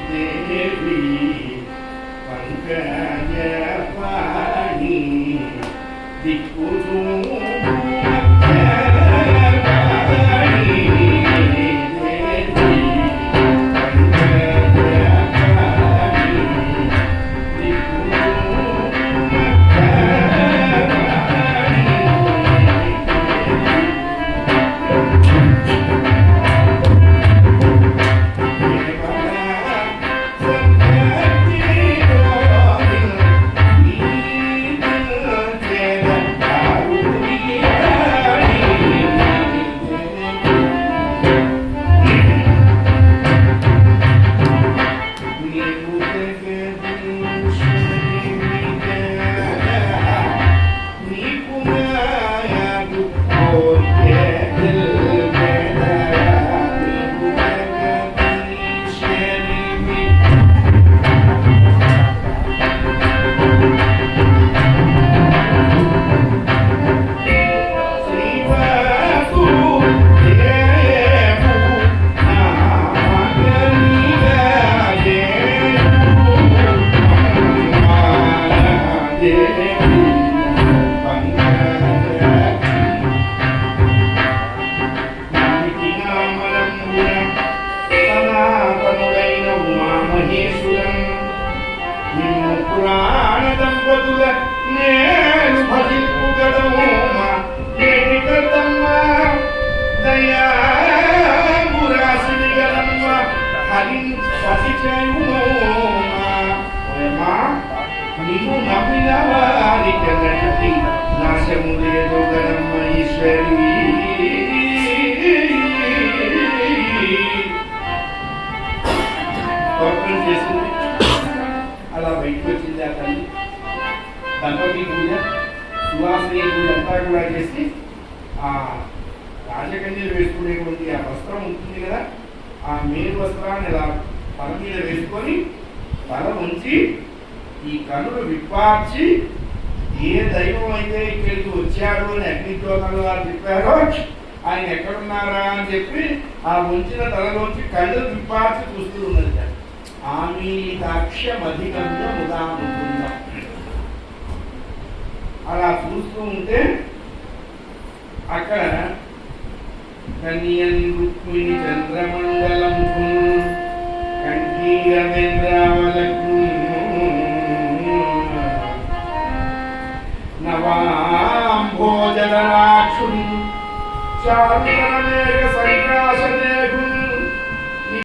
దేవి పంకజపాణి దిక్కును పురాణ దంపతుల నేను భజింపుగడము కదమ్మ దయారాశిని గదమ్మ హరి పసి నీవు నమ్మిన వారికి నాశము లేదు గదమ్మ ఈశ్వరి చేసింది. అలా బయటకు వచ్చింది ఆ తల్లి దంపతి పూజ సువాసనీయ పూజ అంతా కూడా చేసి ఆ రాజకన్యలు వేసుకునేటువంటి ఆ వస్త్రం ఉంటుంది కదా ఆ మేలు వస్త్రాన్ని అలా తల మీద వేసుకొని తల ఉంచి ఈ కనులు విప్పార్చి ఏ దైవం అయితే ఇక్కడికి వచ్చాడు అని అగ్నిజ్యోతులు వారు చెప్పారో ఆయన ఎక్కడున్నారా అని చెప్పి ఆ ఉంచిన తలలోంచి కళ్ళు విప్పార్చి చూస్తూ ఉన్నది. ఆమీతాక్షమధిగమ్యముదాముకుందాం అలా చూస్తూ ఉంటే అక్కడ కన్యన్ రుక్మిణి చంద్రమండలం కంఠీరవేంద్రావలకు నవాంభోజరాక్షుడు చారుతరమేఘ సంకాశదేహుడు